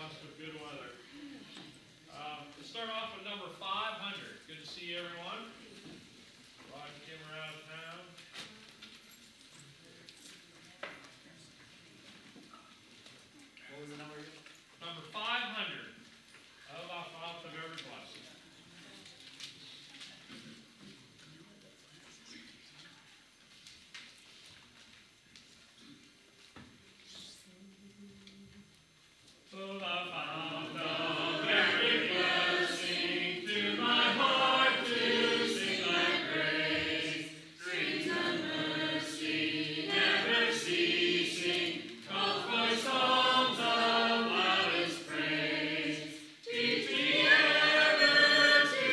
us with good weather. Let's start off with number 500. Good to see everyone. Rod and Kim are out of town. What was the number again? Number 500. Of our Father of every blessing. Oh, the fount of every blessing, to my heart to sing thy praise. Streams of mercy never ceasing, calls my songs of loudest praise. Teach me ever to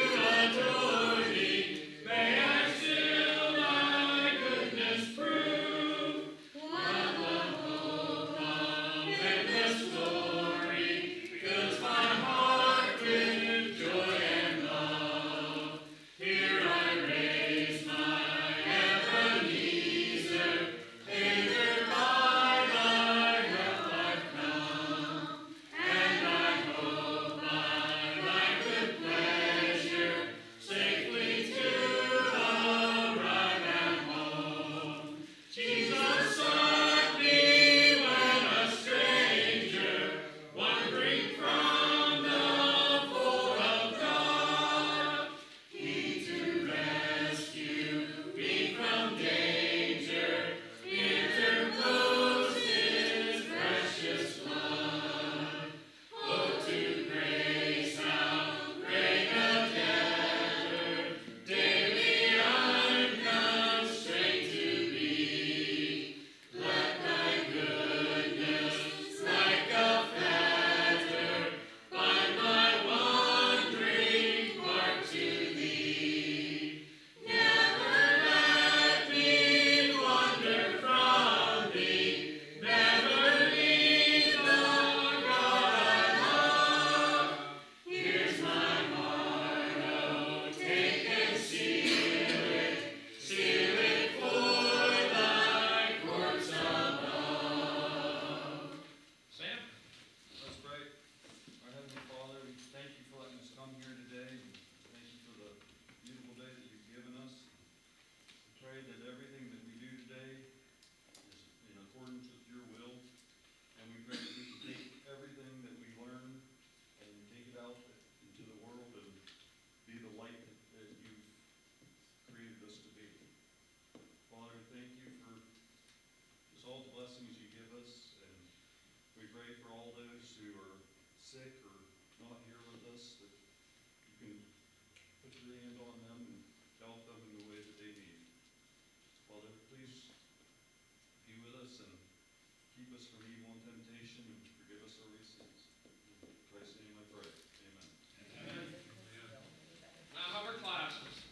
adore thee, may I still thy goodness prove. What the hope of endless glory fills my heart with joy and love. Here I raise my Ebenezer, hither by thy help I've come, and I hope by thy good pleasure safely to arrive at home. Jesus sought me when a stranger, wandering from the fold of God. He to rescue me from danger, interposed his precious blood. Oh, to grace how great a debtor daily I'm constrained to be. Let thy goodness, like a fetter, bind my wandering heart to thee. Never let me wander from thee, never leave the God I love. Here's my heart, oh, take and seal it for thy courts above. Sam? Let's pray. Our Heavenly Father, we thank you for letting us come here today. Thank you for the beautiful day that you've given us. We pray that everything that we do today is in accordance with your will. And we pray that we can take everything that we learn and take it out into the world and be the light that you've created us to be. Father, we thank you for just all the blessings you give us, and we pray for all those who are sick or not here with us, that you can put your hand on them and help them in the way that they need. Father, please be with us and keep us from evil and temptation, and forgive us our sins. In Christ's name I pray. Amen. Now, how are classes?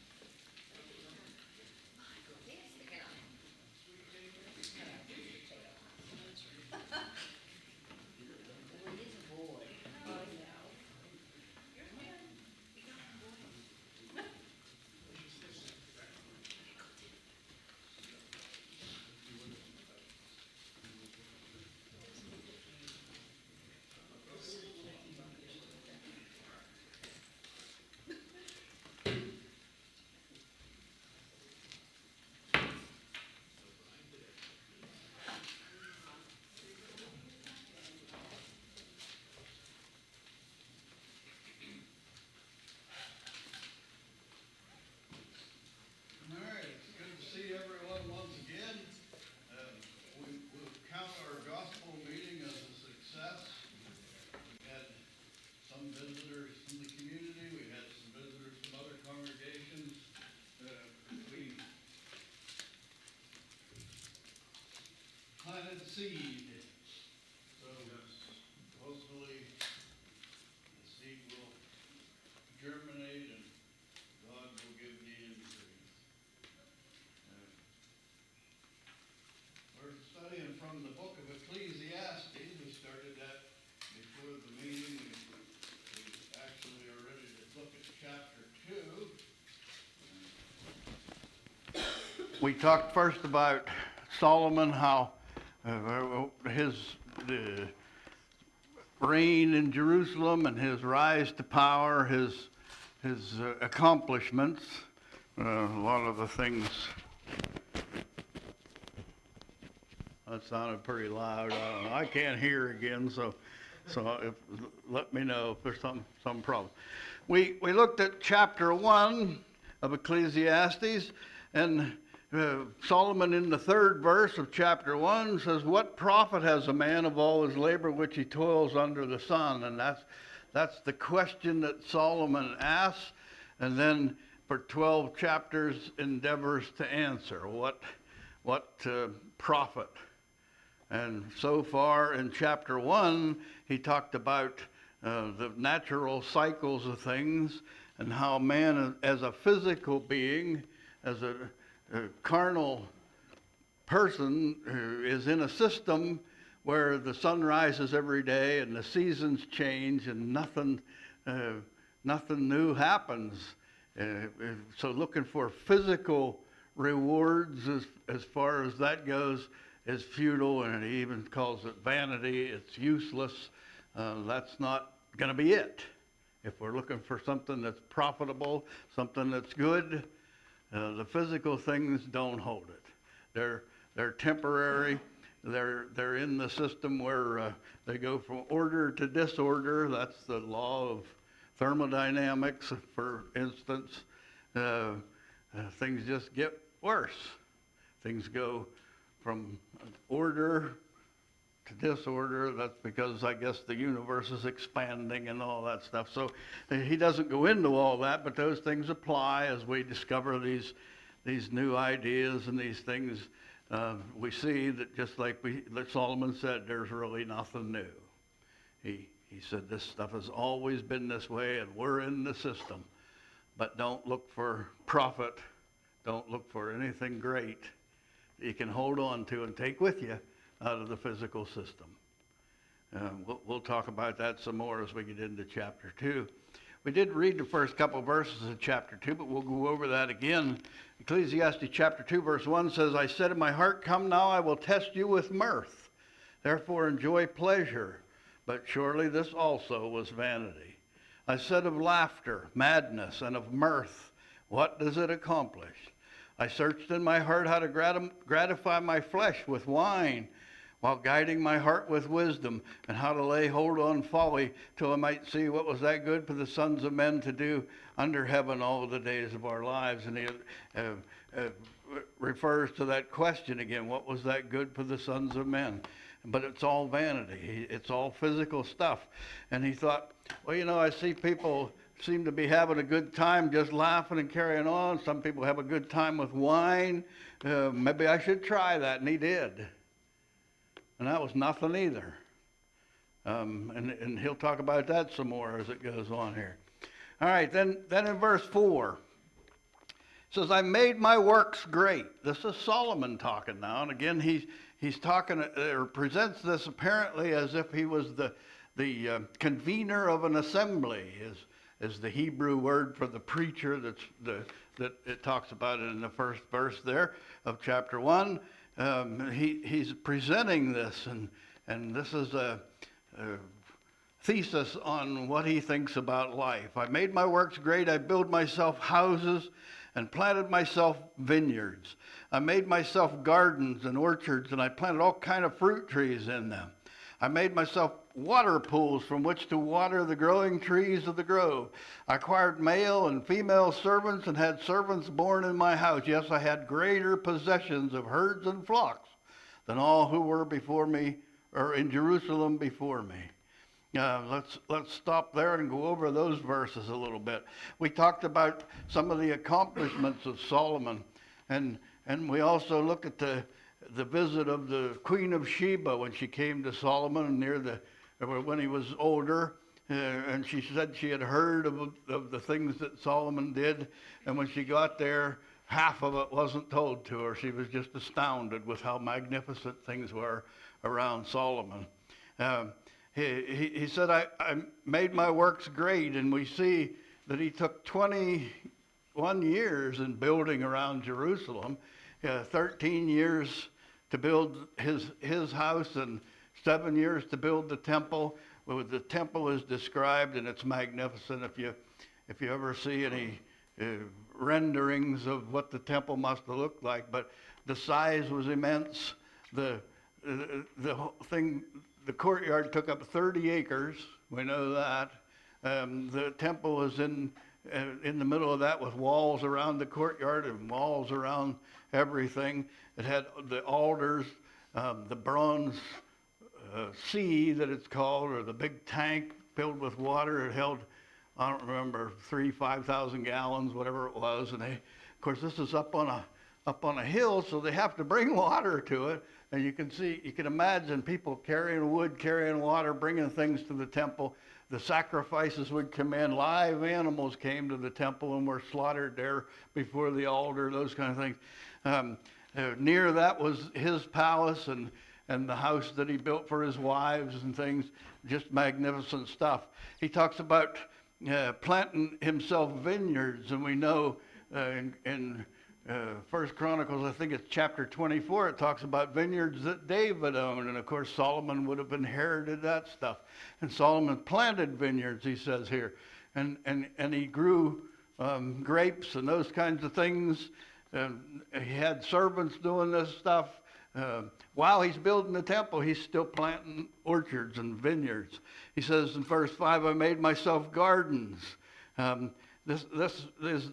All right, it's good to see everyone once again. We'll count our gospel meeting as a success. We had some visitors from the community. We had some visitors from other congregations. We planted seed. So hopefully the seed will germinate and God will give the increase. We're studying from the book of Ecclesiastes. We started that before the meeting. We actually are ready to look at chapter 2. We talked first about Solomon, how his reign in Jerusalem and his rise to power, his accomplishments, a lot of the things. That sounded pretty loud. I can't hear again, so let me know if there's some problem. We looked at chapter 1 of Ecclesiastes, and Solomon in the 3rd verse of chapter 1 says, "What profit has a man of all his labor which he toils under the sun?" And that's the question that Solomon asks, and then for 12 chapters endeavors to answer. What profit? And so far in chapter 1, he talked about the natural cycles of things and how man as a physical being, as a carnal person is in a system where the sun rises every day and the seasons change and nothing new happens. So looking for physical rewards as far as that goes is futile, and he even calls it vanity. It's useless. That's not going to be it. If we're looking for something that's profitable, something that's good, the physical things don't hold it. They're temporary. They're in the system where they go from order to disorder. That's the law of thermodynamics, for instance. Things just get worse. Things go from order to disorder. That's because, I guess, the universe is expanding and all that stuff. So he doesn't go into all that, but those things apply as we discover these new ideas and these things. We see that just like Solomon said, there's really nothing new. He said this stuff has always been this way, and we're in the system. But don't look for profit. Don't look for anything great that you can hold on to and take with you out of the physical system. We'll talk about that some more as we get into chapter 2. We did read the first couple verses of chapter 2, but we'll go over that again. Ecclesiastes chapter 2, verse 1 says, "I said in my heart, come now, I will test you with mirth. Therefore enjoy pleasure. But surely this also was vanity. I said of laughter, madness, and of mirth, what does it accomplish? I searched in my heart how to gratify my flesh with wine, while guiding my heart with wisdom, and how to lay hold on folly, till I might see what was that good for the sons of men to do under heaven all the days of our lives." And he refers to that question again, what was that good for the sons of men? But it's all vanity. It's all physical stuff. And he thought, well, I see people seem to be having a good time just laughing and carrying on. Some people have a good time with wine. Maybe I should try that. And he did. And that was nothing either. And he'll talk about that some more as it goes on here. All right, then in verse 4, it says, "I made my works great." This is Solomon talking now. And again, he's talking, or presents this apparently as if he was the convener of an assembly, is the Hebrew word for the preacher that it talks about in the first verse there of chapter 1. He's presenting this, and this is a thesis on what he thinks about life. "I made my works great. I built myself houses and planted myself vineyards. I made myself gardens and orchards, and I planted all kind of fruit trees in them. I made myself water pools from which to water the growing trees of the grove. I acquired male and female servants and had servants born in my house. Yes, I had greater possessions of herds and flocks than all who were before me, or in Jerusalem before me." Let's stop there and go over those verses a little bit. We talked about some of the accomplishments of Solomon, and we also looked at the visit of the Queen of Sheba when she came to Solomon when he was older, and she said she had heard of the things that Solomon did, and when she got there, half of it wasn't told to her. She was just astounded with how magnificent things were around Solomon. He said, I made my works great, and we see that he took 21 years in building around Jerusalem, 13 years to build his house and 7 years to build the temple. where the temple is described, and it's magnificent. If you ever see any renderings of what the temple must have looked like, but the size was immense. The whole thing, the courtyard took up 30 acres. We know that. The temple was in the middle of that with walls around the courtyard and walls around everything. It had the altars, the bronze sea that it's called, or the big tank filled with water. It held, I don't remember, 5,000 gallons, whatever it was. And of course, this is up on a hill, so they have to bring water to it. And you can imagine people carrying wood, carrying water, bringing things to the temple. The sacrifices would come in. Live animals came to the temple and were slaughtered there before the altar, those kind of things. Near that was his palace and the house that he built for his wives and things. Just magnificent stuff. He talks about planting himself vineyards, and we know in 1 Chronicles, I think it's chapter 24, it talks about vineyards that David owned. And of course, Solomon would have inherited that stuff. And Solomon planted vineyards, he says here. And he grew grapes and those kinds of things. He had servants doing this stuff. While he's building the temple, he's still planting orchards and vineyards. He says in verse 5, I made myself gardens. This is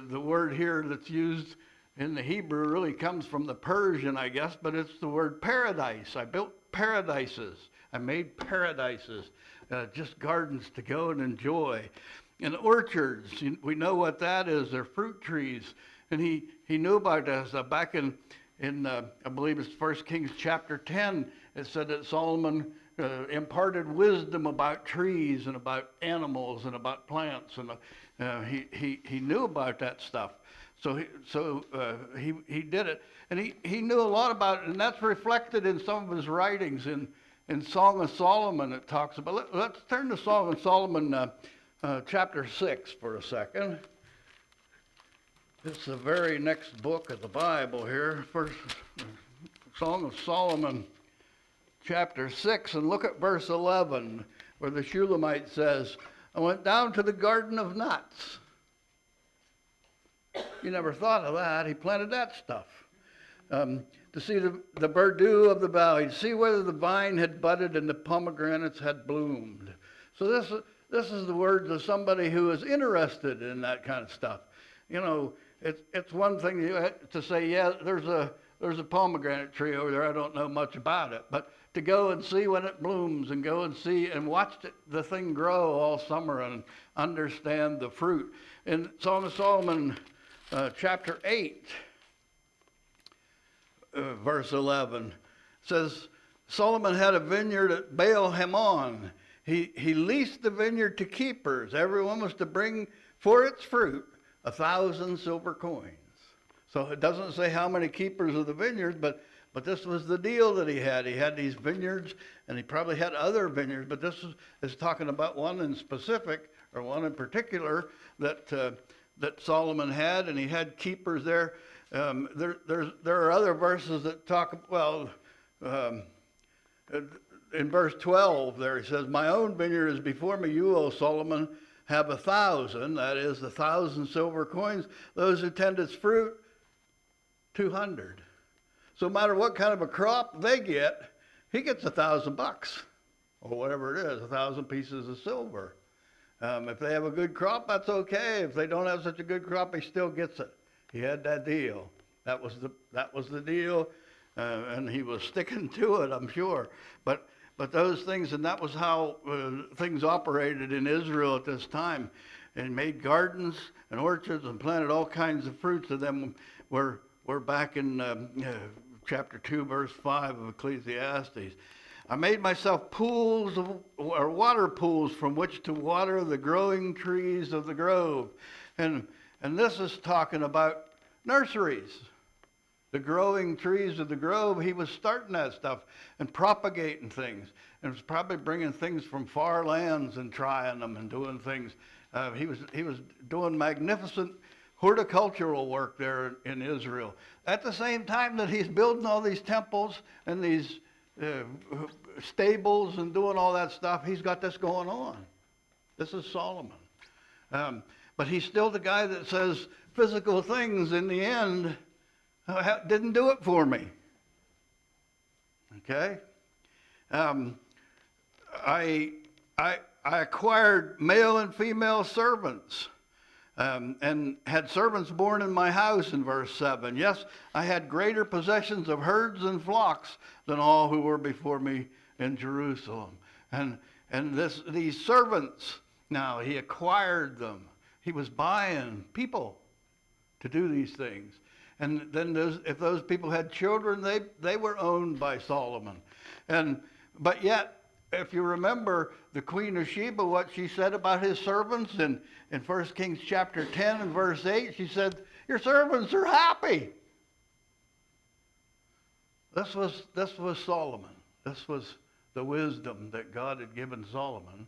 the word here that's used in the Hebrew really comes from the Persian, I guess, but it's the word paradise. I built paradises. I made paradises, just gardens to go and enjoy. And orchards, we know what that is. They're fruit trees. And he knew about this. Back in I believe it's 1 Kings chapter 10, it said that Solomon imparted wisdom about trees and about animals and about plants, and he knew about that stuff. So he did it, and he knew a lot about it, and that's reflected in some of his writings. In Song of Solomon, it talks about. Let's turn to Song of Solomon, chapter 6 for a second. It's the very next book of the Bible here. First, Song of Solomon, chapter 6, and look at verse 11, where the Shulamite says, I went down to the garden of nuts. You never thought of that. He planted that stuff. To see the verdure of the valley, to see whether the vine had budded and the pomegranates had bloomed. So this is the words of somebody who is interested in that kind of stuff. You know, it's one thing to say, yeah, there's a pomegranate tree over there. I don't know much about it, but to go and see when it blooms and go and see and watch the thing grow all summer and understand the fruit. In Song of Solomon, chapter 8, verse 11, says, Solomon had a vineyard at Baal Hamon. He leased the vineyard to keepers. Everyone was to bring for its fruit 1,000 silver coins. So it doesn't say how many keepers of the vineyard, but this was the deal that he had. He had these vineyards, and he probably had other vineyards, but this is talking about one in specific, or one in particular, that Solomon had, and he had keepers there. There are other verses that talk, in verse 12 there, he says, my own vineyard is before me, you, O Solomon, have 1,000, that is 1,000 silver coins. Those who tend its fruit, 200. So no matter what kind of a crop they get, he gets $1,000 or whatever it is, 1,000 pieces of silver. If they have a good crop, that's okay. If they don't have such a good crop, he still gets it. He had that deal. That was the deal, and he was sticking to it, I'm sure. But those things, and that was how things operated in Israel at this time. And made gardens and orchards and planted all kinds of fruits of them. We're back in chapter 2, verse 5 of Ecclesiastes. I made myself pools or water pools from which to water the growing trees of the grove. And this is talking about nurseries. The growing trees of the grove, he was starting that stuff and propagating things. And was probably bringing things from far lands and trying them and doing things. He was doing magnificent horticultural work there in Israel. At the same time that he's building all these temples and these stables and doing all that stuff. He's got this going on. This is Solomon. But he's still the guy that says physical things in the end didn't do it for me. Okay? I acquired male and female servants. And had servants born in my house in verse 7. Yes, I had greater possessions of herds and flocks than all who were before me in Jerusalem. And these servants, now he acquired them. He was buying people to do these things. And then if those people had children, they were owned by Solomon. But yet, if you remember the Queen of Sheba, what she said about his servants in 1 Kings chapter 10 and verse 8, she said, your servants are happy. This was Solomon. This was the wisdom that God had given Solomon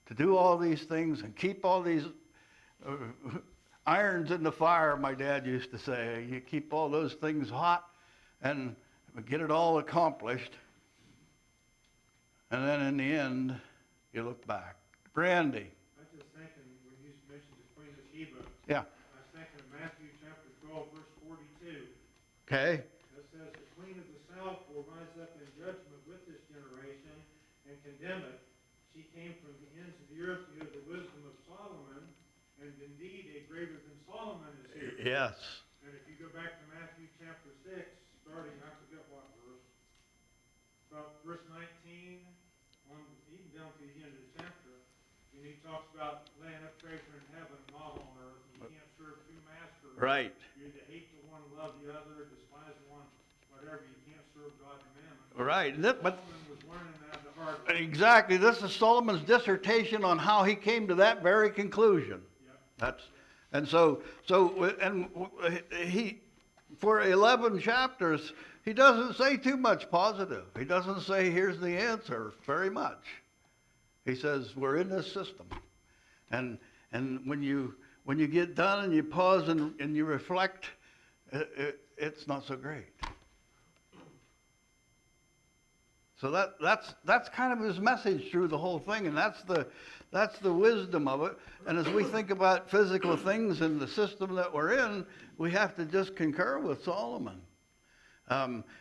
to do all these things and keep all these irons in the fire, my dad used to say. You keep all those things hot and get it all accomplished. And then in the end, you look back. Brandy. I was just thinking, when you mentioned the Queen of Sheba. Yeah. I was thinking of Matthew chapter 12, verse 42. Okay. It says, the Queen of the South will rise up in judgment with this generation and condemn it. She came from the ends of the earth to hear the wisdom of Solomon, and indeed a greater than Solomon is here. Yes. And if you go back to Matthew chapter 6, starting, I forget what verse, about verse 19, even down to the end of the chapter, and he talks about laying up treasure in heaven and not on earth. And you can't serve two masters. Right. You either hate the one, love the other, despise the one, whatever. You can't serve God and mammon. Right. Solomon was learning that the hard way. Exactly. This is Solomon's dissertation on how he came to that very conclusion. Yep. He, for 11 chapters, he doesn't say too much positive. He doesn't say, here's the answer, very much. He says, we're in this system. And when you get done and you pause and you reflect, it's not so great. So that's kind of his message through the whole thing, and that's the wisdom of it. And as we think about physical things in the system that we're in, we have to just concur with Solomon.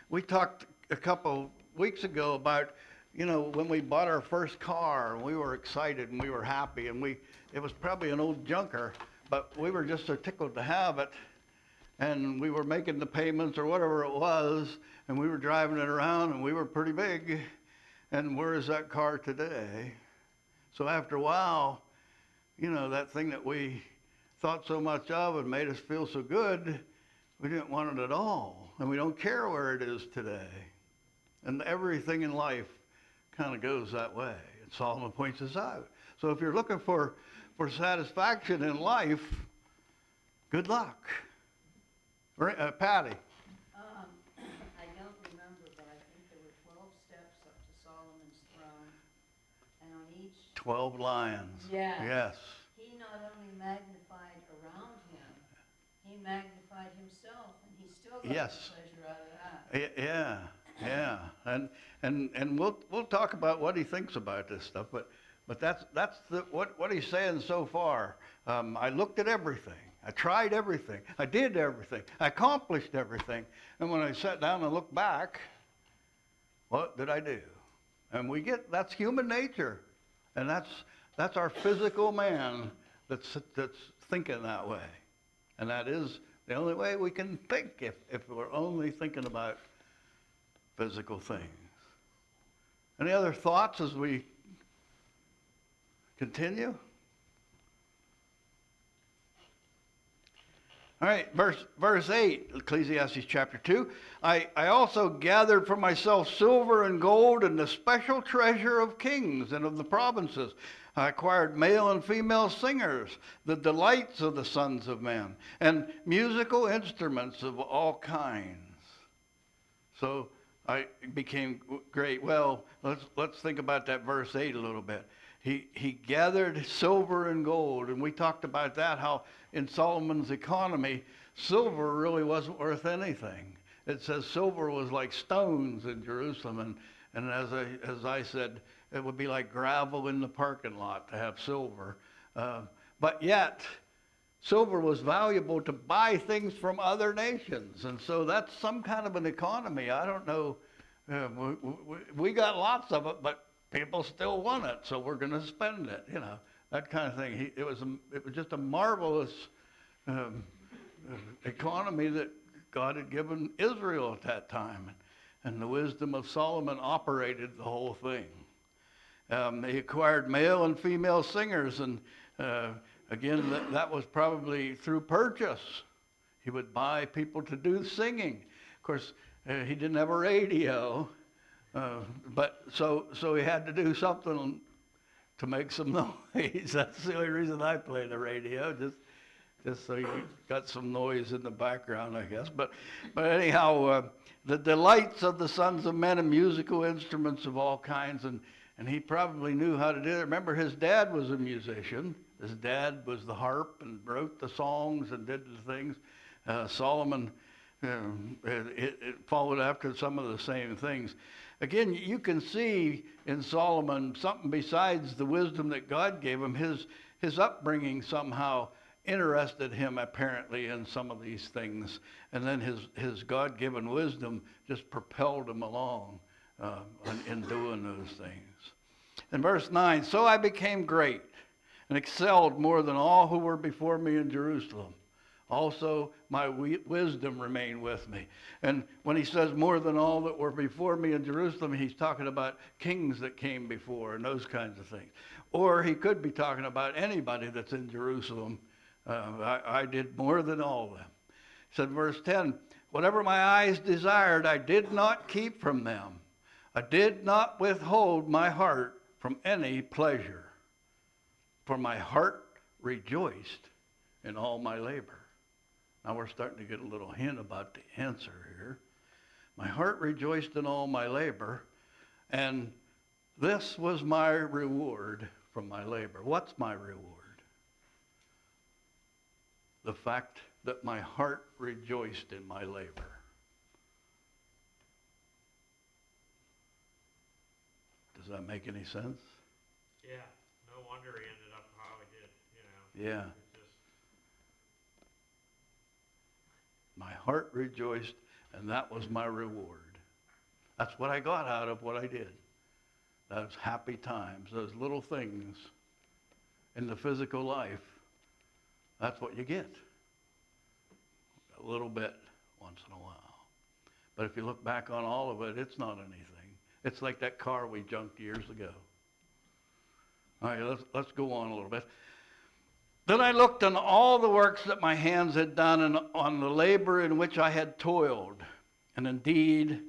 We talked a couple weeks ago about, when we bought our first car, and we were excited and we were happy, and it was probably an old junker, but we were just so tickled to have it, and we were making the payments or whatever it was, and we were driving it around, and we were pretty big, and where is that car today? So after a while, that thing that we thought so much of and made us feel so good, we didn't want it at all, and we don't care where it is today. And everything in life kind of goes that way, and Solomon points this out. So if you're looking for satisfaction in life, good luck. Patty. I don't remember, but I think there were 12 steps up to Solomon's throne, and on each 12 lions. Yes. He not only magnified around him, he magnified himself, and he still got the pleasure out of that. Yeah. And we'll talk about what he thinks about this stuff, but that's what he's saying so far. I looked at everything. I tried everything. I did everything. I accomplished everything. And when I sat down and looked back, what did I do? And that's human nature. And that's our physical man that's thinking that way. And that is the only way we can think if we're only thinking about physical things. Any other thoughts as we continue? All right, verse 8, Ecclesiastes chapter 2. I also gathered for myself silver and gold and the special treasure of kings and of the provinces. I acquired male and female singers, the delights of the sons of men, and musical instruments of all kinds. So I became great. Well, let's think about that verse 8 a little bit. He gathered silver and gold, and we talked about that, how in Solomon's economy, silver really wasn't worth anything. it says silver was like stones in Jerusalem, and as I said, it would be like gravel in the parking lot to have silver. But yet, silver was valuable to buy things from other nations, and so that's some kind of an economy. I don't know. We got lots of it, but people still want it, so we're going to spend it. You know, that kind of thing. It was just a marvelous economy that God had given Israel at that time, and the wisdom of Solomon operated the whole thing. He acquired male and female singers, and again, that was probably through purchase. He would buy people to do singing. Of course, he didn't have a radio, but so he had to do something to make some noise. That's the only reason I play the radio, just so you got some noise in the background, I guess. But anyhow, the delights of the sons of men and musical instruments of all kinds, and he probably knew how to do it. Remember, his dad was a musician. His dad was the harp and wrote the songs and did the things. Solomon it followed after some of the same things. Again, you can see in Solomon something besides the wisdom that God gave him. His upbringing somehow interested him apparently in some of these things. And then his God-given wisdom just propelled him along in doing those things. In verse 9, so I became great and excelled more than all who were before me in Jerusalem. Also, my wisdom remained with me. And when he says more than all that were before me in Jerusalem, he's talking about kings that came before and those kinds of things. Or he could be talking about anybody that's in Jerusalem. I did more than all of them. He said, verse 10, whatever my eyes desired, I did not keep from them. I did not withhold my heart from any pleasure. For my heart rejoiced in all my labor. Now we're starting to get a little hint about the answer here. My heart rejoiced in all my labor, and this was my reward from my labor. What's my reward? The fact that my heart rejoiced in my labor. Does that make any sense? Yeah, no wonder he ended up how he did, you know. Yeah. My heart rejoiced, and that was my reward. That's what I got out of what I did. Those happy times, those little things in the physical life, that's what you get. A little bit once in a while. But if you look back on all of it, it's not anything. It's like that car we junked years ago. All right, let's go on a little bit. Then I looked on all the works that my hands had done and on the labor in which I had toiled. And indeed,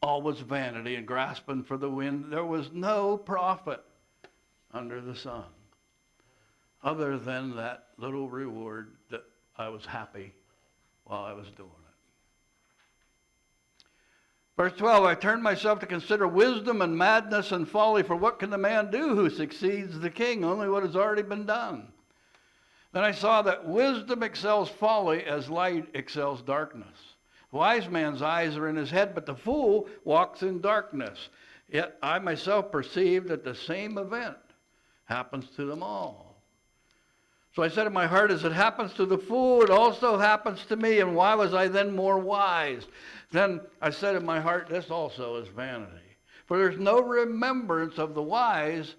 all was vanity and grasping for the wind. There was no profit under the sun, other than that little reward that I was happy while I was doing it. Verse 12, I turned myself to consider wisdom and madness and folly, for what can the man do who succeeds the king? Only what has already been done. Then I saw that wisdom excels folly as light excels darkness. The wise man's eyes are in his head, but the fool walks in darkness. Yet I myself perceive that the same event happens to them all. So I said in my heart, as it happens to the fool, it also happens to me. And why was I then more wise? Then I said in my heart, this also is vanity. For there's no remembrance of the wise,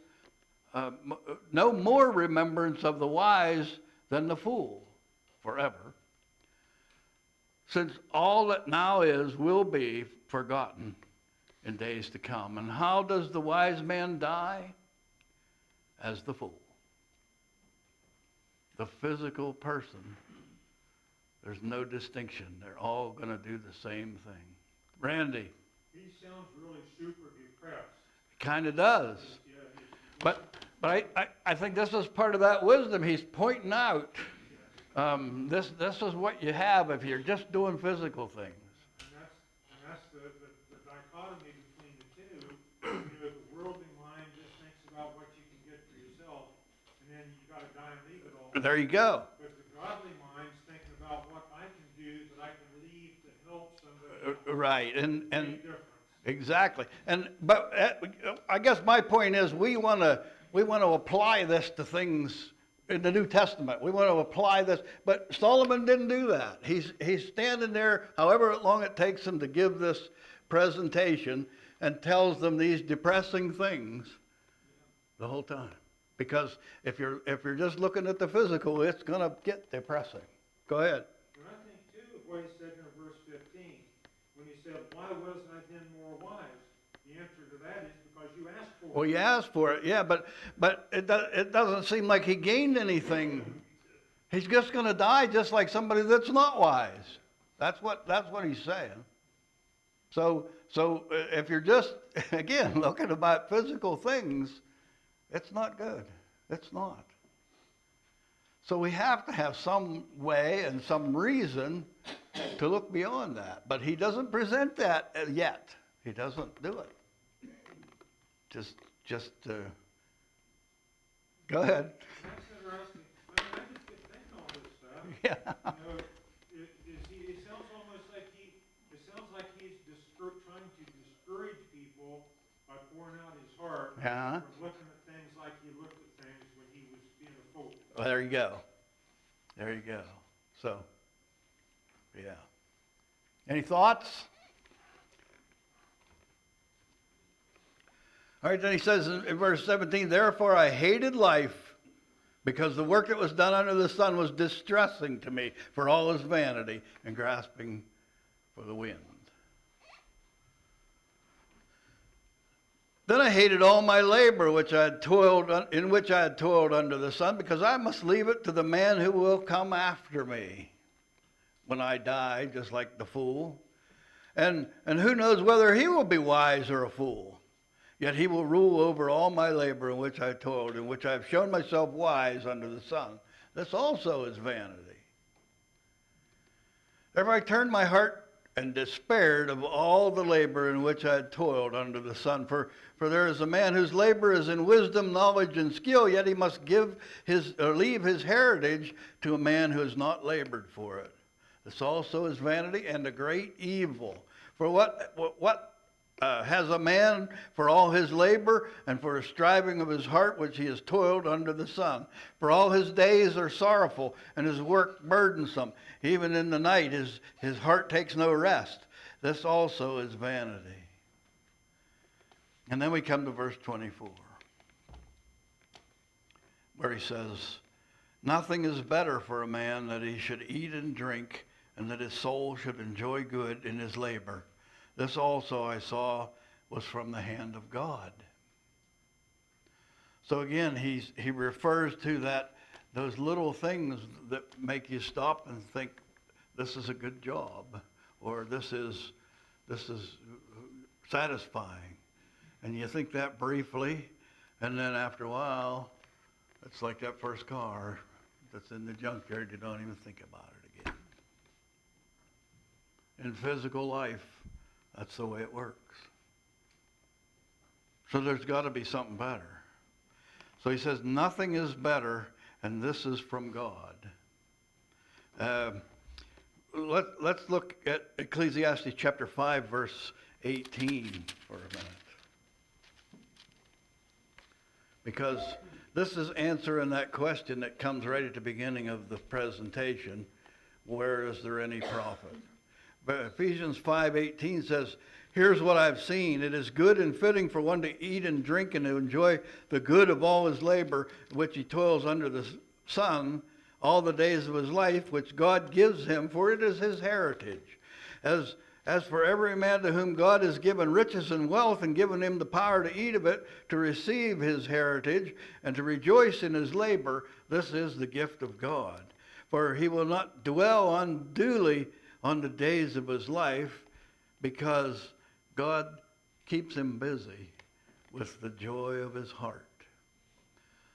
no more remembrance of the wise than the fool forever. Since all that now is will be forgotten in days to come. And how does the wise man die? As the fool. The physical person, there's no distinction. They're all going to do the same thing. Randy. He sounds really super depressed. Kind of does. Yeah, But I think this is part of that wisdom. He's pointing out this is what you have if you're just doing physical things. And that's the dichotomy between the two. You know, the worldly mind just thinks about what you can get for yourself, and then you got to die and leave it all. There you go. But the godly mind's thinking about what I can do that I can leave to help somebody else. Right, and Big difference. exactly. But I guess my point is we want to apply this to things in the New Testament. We want to apply this, but Solomon didn't do that. He's standing there, however long it takes him to give this presentation, and tells them these depressing things the whole time. Because if you're just looking at the physical, it's going to get depressing. Go ahead. And I think too of what he said in verse 15, when he said, "Why wasn't I then more wise?" The answer to that is because you asked for it. Well, you asked for it, yeah, but it doesn't seem like he gained anything. He's just going to die just like somebody that's not wise. That's what he's saying. So if you're just, again, looking about physical things, it's not good. It's not. So we have to have some way and some reason to look beyond that. But he doesn't present that yet. He doesn't do it. Just go ahead. That's interesting. I just get thinking all this stuff. Yeah. You know, it sounds almost like he's trying to discourage people by pouring out his heart Yeah. from looking at things like he looked at things when he was being a fool. Well, there you go. There you go. So, yeah. Any thoughts? All right, then he says in verse 17, "Therefore I hated life, because the work that was done under the sun was distressing to me, for all is vanity and grasping for the wind. Then I hated all my labor in which I had toiled under the sun, because I must leave it to the man who will come after me when I die, just like the fool. And who knows whether he will be wise or a fool. Yet he will rule over all my labor in which I toiled, in which I have shown myself wise under the sun. This also is vanity. Therefore I turned my heart and despaired of all the labor in which I had toiled under the sun. For there is a man whose labor is in wisdom, knowledge, and skill, yet he must leave his heritage to a man who has not labored for it. This also is vanity and a great evil. For what has a man for all his labor and for the striving of his heart which he has toiled under the sun? For all his days are sorrowful and his work burdensome. Even in the night his heart takes no rest. This also is vanity." And then we come to verse 24, where he says, "Nothing is better for a man that he should eat and drink, and that his soul should enjoy good in his labor. This also I saw was from the hand of God." So again, he refers to those little things that make you stop and think, this is a good job, or this is satisfying. And you think that briefly, and then after a while, it's like that first car that's in the junkyard. You don't even think about it again. In physical life, that's the way it works. So there's got to be something better. So he says, nothing is better, and this is from God. Let's look at Ecclesiastes chapter 5, verse 18 for a minute. Because this is answering that question that comes right at the beginning of the presentation, where is there any profit? But Ephesians 5:18 says, "Here's what I've seen. It is good and fitting for one to eat and drink and to enjoy the good of all his labor, which he toils under the sun, all the days of his life, which God gives him, for it is his heritage. As for every man to whom God has given riches and wealth and given him the power to eat of it, to receive his heritage, and to rejoice in his labor, this is the gift of God. For he will not dwell unduly on the days of his life, because God keeps him busy with the joy of his heart."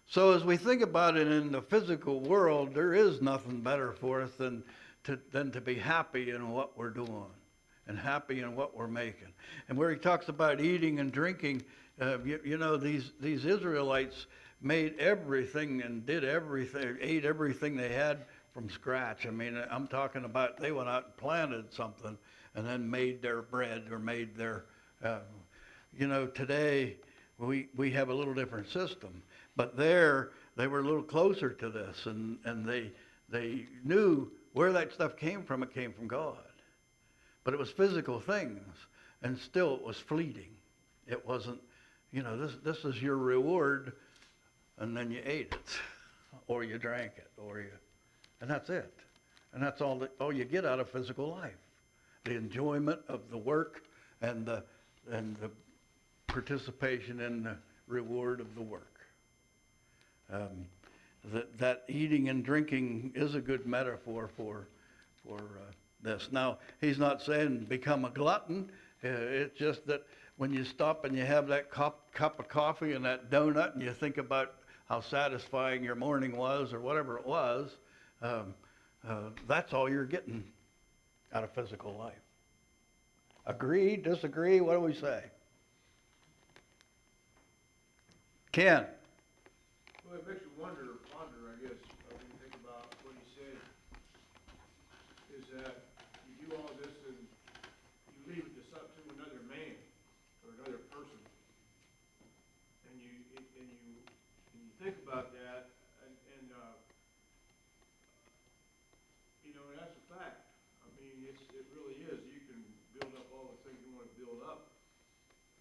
So as we think about it in the physical world, there is nothing better for us than to be happy in what we're doing and happy in what we're making. And where he talks about eating and drinking, these Israelites made everything and did everything, ate everything they had from scratch. I mean, I'm talking about they went out and planted something, and then made their bread or made their, today we have a little different system. But there, they were a little closer to this, and they knew where that stuff came from. It came from God. But it was physical things, and still it was fleeting. It wasn't, this is your reward, and then you ate it, or you drank it, and that's it. And that's all you get out of physical life. The enjoyment of the work and the participation in the reward of the work. That eating and drinking is a good metaphor for this. Now, he's not saying become a glutton. It's just that when you stop and you have that cup of coffee and that donut, and you think about how satisfying your morning was or whatever it was, that's all you're getting out of physical life. Agree? Disagree? What do we say? Ken? Well, it makes you ponder, I guess, when you think about what he said, is that you do all this and you leave it to another man or another person. And you think about that, and that's a fact. I mean, it really is. You can build up all the things you want to build up,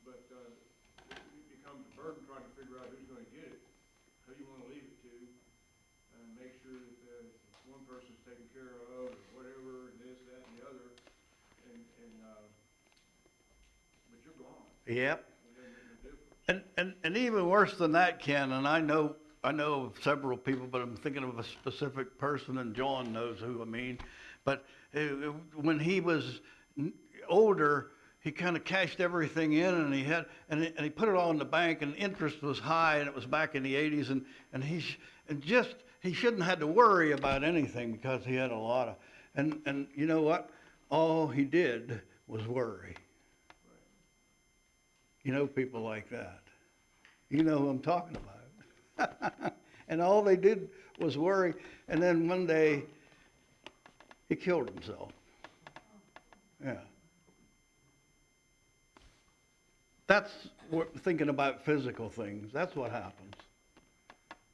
but it becomes a burden trying to figure out who's going to get it, who you want to leave it to, and make sure that one person's taken care of, or whatever, and this, that, and the other, but you're gone. Yep. It doesn't make no difference. And even worse than that, Ken, and I know of several people, but I'm thinking of a specific person, and John knows who I mean. But when he was older, he kind of cashed everything in, and he put it all in the bank, and interest was high, and it was back in the 80s, and he shouldn't have had to worry about anything because he had a lot of, and you know what? All he did was worry. You know people like that. You know who I'm talking about. And all they did was worry, and then one day he killed himself. Yeah. That's thinking about physical things. That's what happens.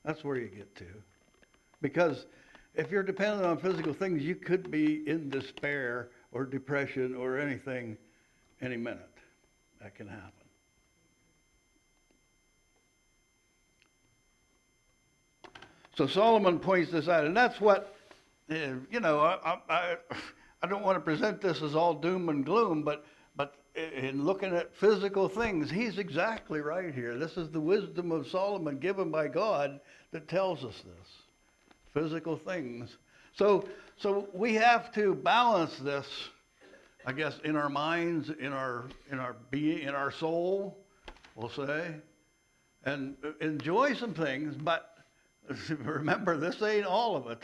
That's where you get to. Because if you're dependent on physical things, you could be in despair or depression or anything any minute. That can happen. So Solomon points this out, and that's what, I don't want to present this as all doom and gloom, but in looking at physical things, he's exactly right here. This is the wisdom of Solomon given by God that tells us this. Physical things. So we have to balance this, I guess, in our minds, in our being, in our soul, we'll say, and enjoy some things, but remember, this ain't all of it.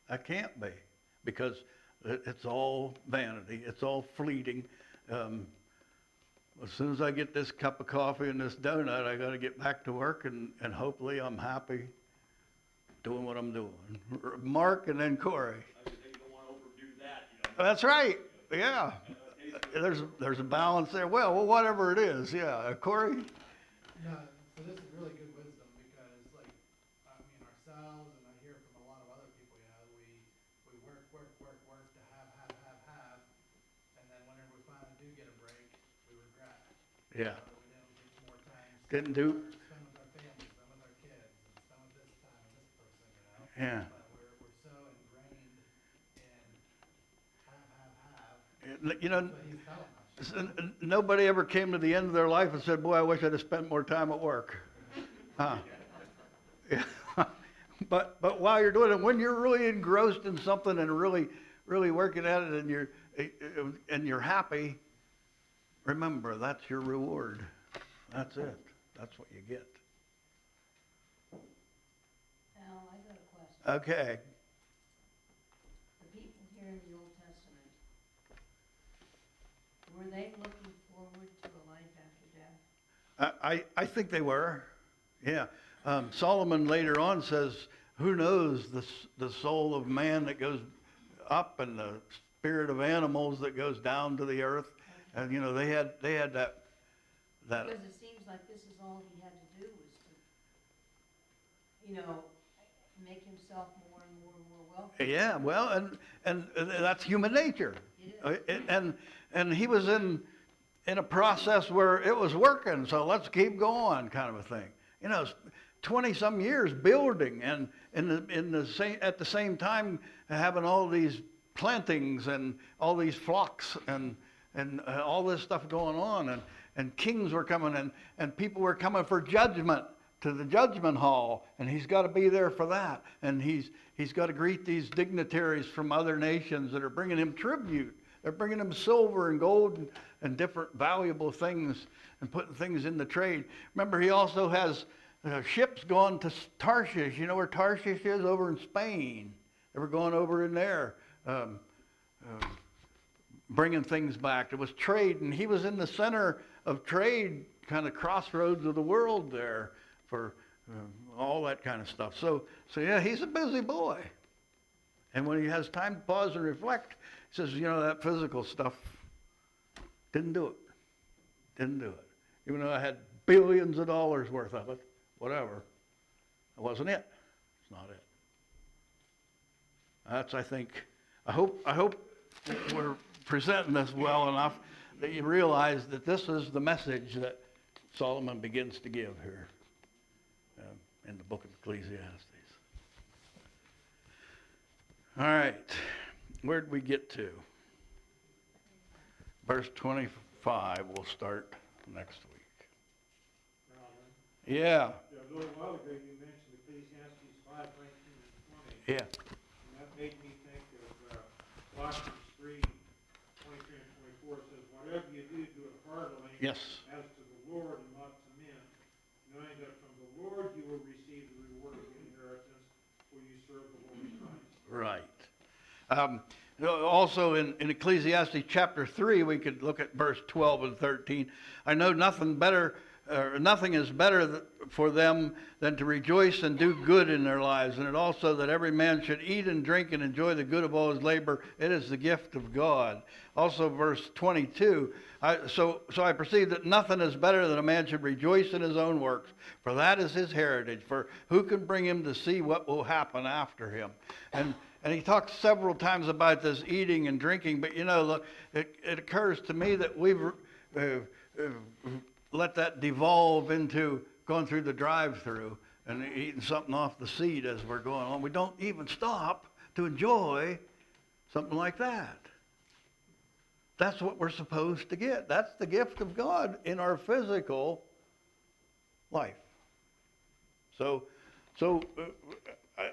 That can't be, because it's all vanity. It's all fleeting. As soon as I get this cup of coffee and this donut, I got to get back to work, and hopefully I'm happy doing what I'm doing. Mark and then Corey. I think you don't want to overdo that, That's right. Yeah. There's a balance there. Well, whatever it is. Yeah. Corey? Yeah, so this is really good wisdom because, like, I mean, ourselves, and I hear from a lot of other people, we work to have, and then whenever we finally do get a break, we regret. Yeah. We didn't get more time. Didn't do. Spend with our families, spend with our kids, and spend with this time and this person, Yeah. But we're so ingrained in have. You know, But he's telling us. nobody ever came to the end of their life and said, boy, I wish I'd have spent more time at work. Huh. Yeah. But while you're doing it, when you're really engrossed in something and really working at it, and you're happy, remember, that's your reward. That's it. That's what you get. Al, I got a question. Okay. The people here in the Old Testament, were they looking forward to a life after death? I think they were. Yeah. Solomon later on says, who knows the soul of man that goes up and spirit of animals that goes down to the earth. And, you know, they had that. Because it seems like this is all he had to do was to, you know, make himself more and more and more wealthy. Yeah, well, and that's human nature. It is. And he was in a process where it was working, so let's keep going, kind of a thing. You know, 20-some years building, and at the same time having all these plantings and all these flocks and all this stuff going on, and kings were coming, and people were coming for judgment to the judgment hall, and he's got to be there for that, and he's got to greet these dignitaries from other nations that are bringing him tribute. They're bringing him silver and gold and different valuable things and putting things in the trade. Remember, he also has ships going to Tarshish. You know where Tarshish is? Over in Spain. They were going over in there, bringing things back. It was trade, and he was in the center of trade, kind of crossroads of the world there for all that kind of stuff. So yeah, he's a busy boy. And when he has time to pause and reflect, he says, you know, that physical stuff didn't do it. Didn't do it. Even though I had billions of dollars worth of it, whatever, it wasn't it. It's not it. That's, I hope we're presenting this well enough that you realize that this is the message that Solomon begins to give here in the book of Ecclesiastes. All right, where'd we get to? Verse 25, we'll start next week. Yeah. Yeah, a little while ago, you mentioned Ecclesiastes 5:19 and 20. Yeah. And that made me think of Colossians 3:23 and 24. It says, whatever you do, do it heartily. Yes. As to the Lord and not to men, knowing that from the Lord you will receive the reward of the inheritance, for you serve the Lord Christ. Right. Also in Ecclesiastes chapter 3, we could look at verse 12 and 13. I know nothing is better for them than to rejoice and do good in their lives. And it also that every man should eat and drink and enjoy the good of all his labor. It is the gift of God. Also verse 22, so I perceive that nothing is better than a man should rejoice in his own works, for that is his heritage. For who can bring him to see what will happen after him? And he talks several times about this eating and drinking, but you know, look, it occurs to me that we've let that devolve into going through the drive-through and eating something off the seat as we're going on. We don't even stop to enjoy something like that. That's what we're supposed to get. That's the gift of God in our physical life. So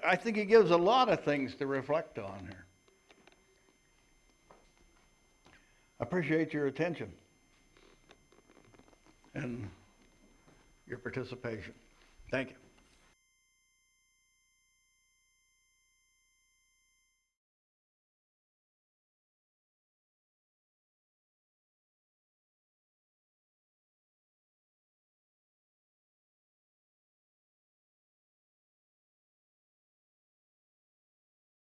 I think he gives a lot of things to reflect on here. I appreciate your attention and your participation. Thank you.